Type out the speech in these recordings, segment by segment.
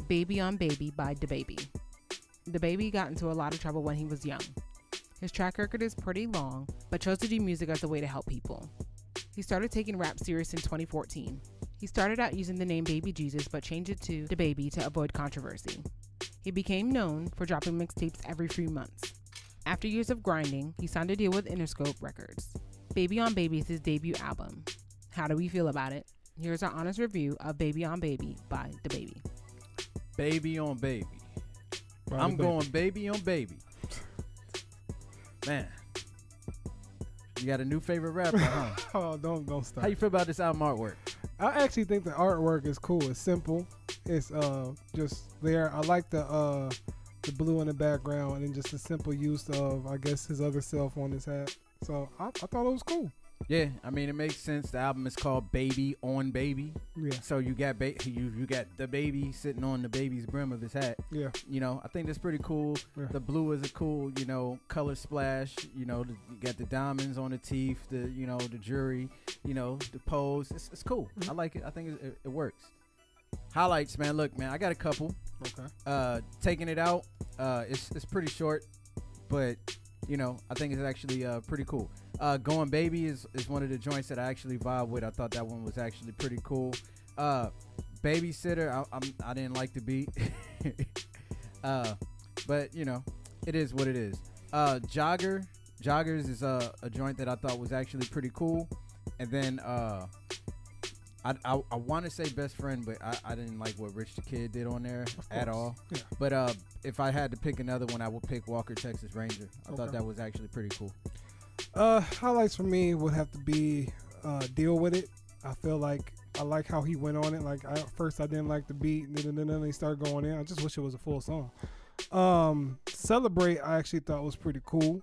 Baby on Baby by Dababy. Dababy got into a lot of trouble when he was young. His track record is pretty long, but chose to do music as a way to help people. He started taking rap serious in 2014. He started out using the name Baby Jesus, but changed it to Dababy to avoid controversy. He became known for dropping mixtapes every few months. After years of grinding, he signed a deal with Interscope Records. Baby on Baby is his debut album. How do we feel about it? Here's our honest review of Baby on Baby by Dababy. Baby on Baby. I'm going Baby on Baby. Man, you got a new favorite rapper, huh? Oh, don't stop. How you feel about this album artwork? I actually think the artwork is cool. It's simple. It's just there. I like the blue in the background and then just the simple use of, I guess, his other self on his hat. So I thought it was cool. Yeah, I mean, it makes sense. The album is called Baby on Baby. Yeah. So you got you got the baby sitting on the baby's brim of his hat. Yeah. You know, I think that's pretty cool. Yeah. The blue is a cool, color splash. You got the diamonds on the teeth, the jewelry, the pose. It's cool. I like it. I think it works. Highlights, man. Look, man, I got a couple. Okay. Taking it out, it's pretty short, but I think it's actually pretty cool. Going Baby is one of the joints that I actually vibe with. I thought that one was actually pretty cool. Babysitter, I didn't like the beat, but it is what it is. Joggers is a joint that I thought was actually pretty cool, and then I want to say Best Friend, but I didn't like what Rich the Kid did on there at all. Yeah. But if I had to pick another one, I would pick Walker Texas Ranger. I thought that was actually pretty cool. Highlights for me would have to be Deal With It. I feel like I like how he went on it. Like at first I didn't like the beat, and then they started going in. I just wish it was a full song. Celebrate I actually thought was pretty cool.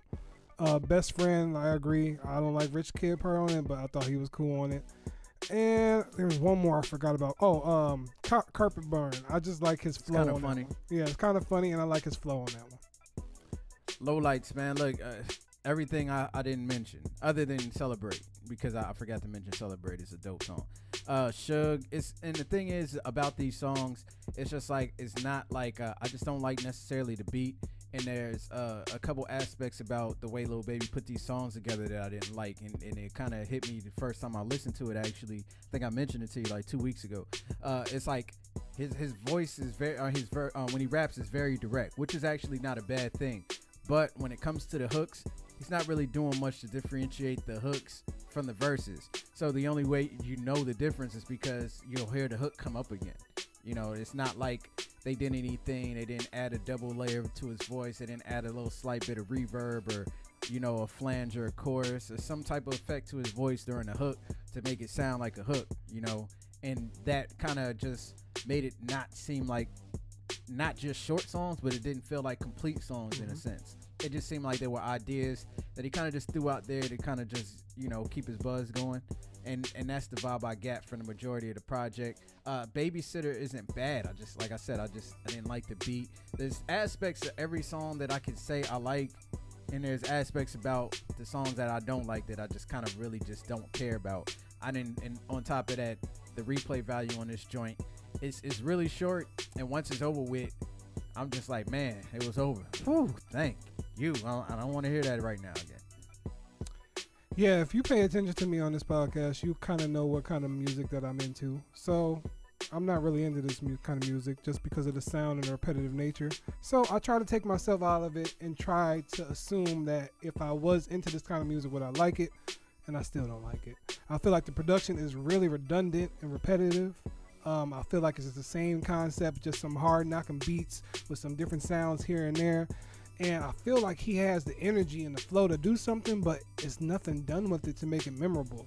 Best Friend, I agree. I don't like Rich Kid part on it, but I thought he was cool on it. And there was one more I forgot about. Carpet Burn. I just like his flow. It's kind of funny. Yeah, it's kind of funny, and I like his flow on that one. Lowlights, man. Look, everything I didn't mention, other than Celebrate, because I forgot to mention Celebrate is a dope song. Suge, and the thing is about these songs, it's just like, it's not like, I just don't like necessarily the beat. And there's a couple aspects about the way Lil Baby put these songs together that I didn't like, and it kind of hit me the first time I listened to it. Actually, I think I mentioned it to you like 2 weeks ago. It's like his voice is very, when he raps is very direct, which is actually not a bad thing. But when it comes to the hooks, he's not really doing much to differentiate the hooks from the verses. So the only way you know the difference is because you'll hear the hook come up again. It's not like they did anything. They didn't add a double layer to his voice. They didn't add a little slight bit of reverb or, a flange or a chorus or some type of effect to his voice during the hook to make it sound like a hook, And that kind of just made it not seem like not just short songs, but it didn't feel like complete songs in a sense. It just seemed like there were ideas that he kind of just threw out there to kind of just, keep his buzz going. And that's the vibe I got from the majority of the project. Babysitter isn't bad. I didn't like the beat. There's aspects of every song that I can say I like, and there's aspects about the songs that I don't like that I just kind of really just don't care about. And on top of that, the replay value on this joint is really short, and once it's over with, I'm just like, man, it was over. Whew, thank you. I don't want to hear that right now again. Yeah, if you pay attention to me on this podcast, you kind of know what kind of music that I'm into. So I'm not really into this kind of music just because of the sound and the repetitive nature. So I try to take myself out of it and try to assume that if I was into this kind of music, would I like it? And I still don't like it. I feel like the production is really redundant and repetitive. I feel like it's the same concept, just some hard knocking beats with some different sounds here and there. And I feel like he has the energy and the flow to do something, but it's nothing done with it to make it memorable.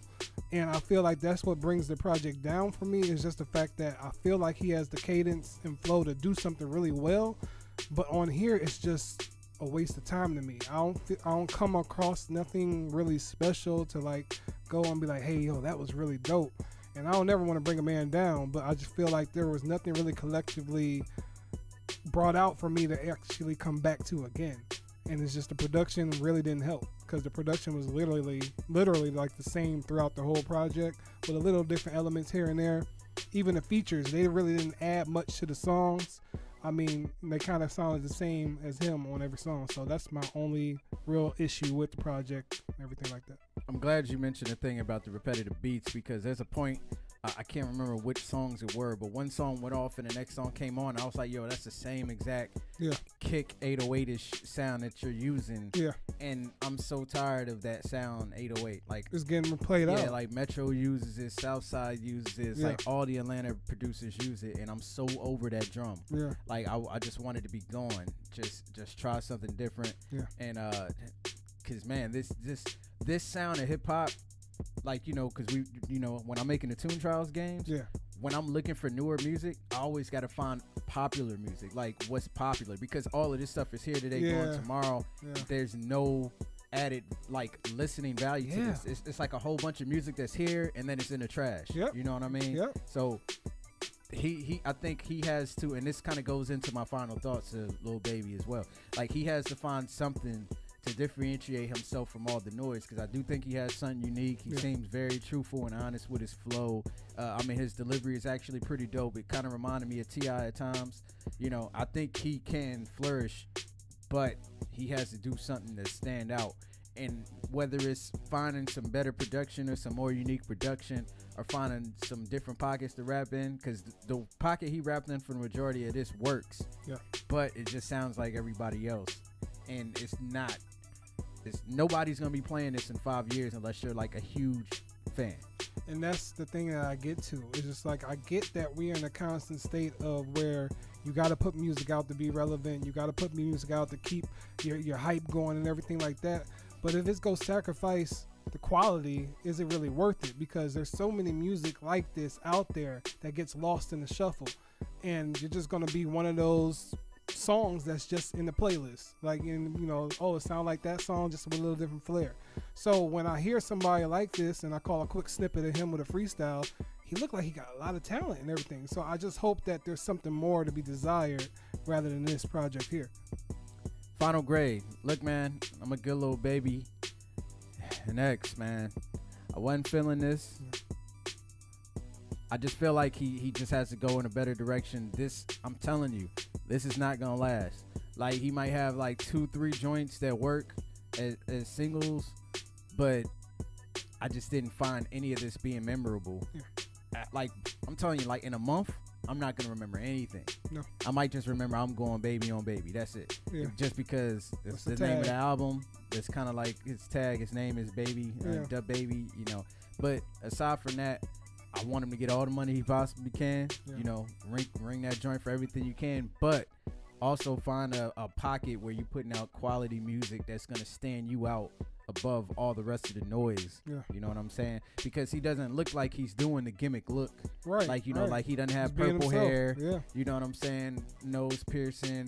And I feel like that's what brings the project down for me, is just the fact that I feel like he has the cadence and flow to do something really well, but on here it's just a waste of time to me. I don't come across nothing really special to like go and be like, hey, yo, that was really dope. And I don't ever want to bring a man down, but I just feel like there was nothing really collectively brought out for me to actually come back to again. And it's just the production really didn't help, because the production was literally like the same throughout the whole project with a little different elements here and there. even the features, they really didn't add much to the songs. I mean, they kind of sounded the same as him on every song. So that's my only real issue with the project and everything like that. I'm glad you mentioned the thing about the repetitive beats, because there's a point, I can't remember which songs it were, but one song went off and the next song came on. I was like, yo, that's the same exact kick 808-ish sound that you're using. Yeah. And I'm so tired of that sound 808. Like, it's getting played out. Yeah, like Metro uses it, Southside uses it, like all the Atlanta producers use it, and I'm so over that drum. Yeah. Like I just wanted to be gone. Just try something different. Yeah. And cause man, this sound of hip hop, like, you know, because when I'm making the Tune Trials games, when I'm looking for newer music, I always got to find popular music, like what's popular, because all of this stuff is here today, going tomorrow. There's no added like listening value to this. It's like a whole bunch of music that's here and then it's in the trash. You know what I mean? So I think he has to, and this kind of goes into my final thoughts of Lil Baby as well. Like, he has to find something to differentiate himself from all the noise, because I do think he has something unique. He seems very truthful and honest with his flow. I mean, his delivery is actually pretty dope. It kind of reminded me of T.I. at times. You know, I think he can flourish, but he has to do something to stand out. And whether it's finding some better production or some more unique production, or finding some different pockets to rap in, because the pocket he rapped in for the majority of this works, but it just sounds like everybody else. And nobody's gonna be playing this in 5 years unless you're like a huge fan. And that's the thing that I get to. It's just like, I get that we're in a constant state of where you got to put music out to be relevant. You got to put music out to keep your hype going and everything like that. But if it's gonna sacrifice the quality, is it really worth it? Because there's so many music like this out there that gets lost in the shuffle, and you're just gonna be one of those songs that's just in the playlist, like, in, you know, it sound like that song, just with a little different flair. So when I hear somebody like this and I call a quick snippet of him with a freestyle, he looked like he got a lot of talent and everything. So I just hope that there's something more to be desired rather than this project here. Final grade. Look, man, I'm a good little baby. An X, man. I wasn't feeling this. I just feel like he just has to go in a better direction. This, I'm telling you, this is not gonna last. Like, he might have like 2-3 joints that work as singles, but I just didn't find any of this being memorable. Like, I'm telling you, like, in a month, I'm not gonna remember anything. No. I might just remember I'm going baby on baby. That's it. Just because it's the name of the album. It's kind of like his tag. His name is Baby, Dababy, you know. But aside from that, I want him to get all the money he possibly can. You know, ring that joint for everything you can. But also find a pocket where you're putting out quality music that's gonna stand you out above all the rest of the noise. You know what I'm saying? Because he doesn't look like he's doing the gimmick look. Like, you know, like he doesn't have purple hair. You know what I'm saying? Nose piercing,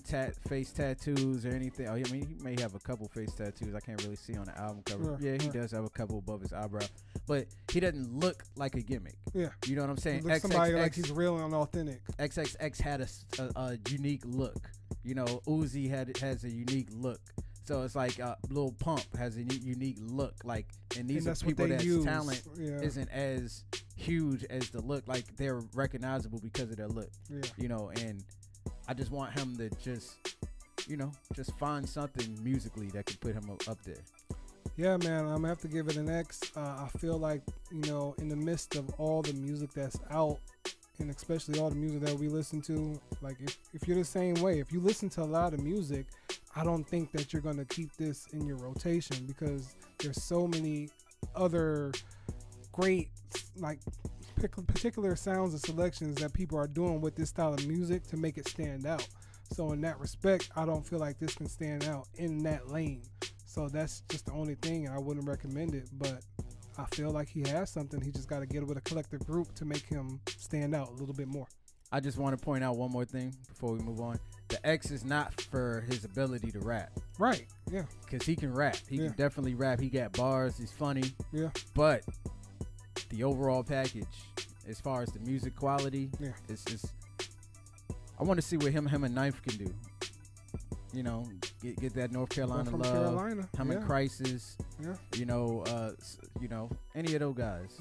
face tattoos or anything. I mean, he may have a couple face tattoos. I can't really see on the album cover. He does have a couple above his eyebrow. But he doesn't look like a gimmick. You know what I'm saying? Somebody like he's real and authentic. XXX had a unique look. You know, Uzi has a unique look. So it's like Lil Pump has a unique look. Like, and these are people that's talent isn't as huge as the look. Like, they're recognizable because of their look. You know, and I just want him to just, you know, just find something musically that could put him up there. Yeah, man, I'm gonna have to give it an X. I feel like, you know, in the midst of all the music that's out, and especially all the music that we listen to, like, if you're the same way, if you listen to a lot of music, I don't think that you're gonna keep this in your rotation, because there's so many other great, like, particular sounds and selections that people are doing with this style of music to make it stand out. So in that respect, I don't feel like this can stand out in that lane. So that's just the only thing, and I wouldn't recommend it, but I feel like he has something. He just got to get with a collective group to make him stand out a little bit more. I just want to point out one more thing before we move on. The X is not for his ability to rap. Right, yeah. Because he can rap. He can definitely rap. He got bars. He's funny. Yeah. But the overall package, as far as the music quality, it's I want to see what him and Knife can do. You know, get that North Carolina love. Him and Crisis. You know, any of those guys.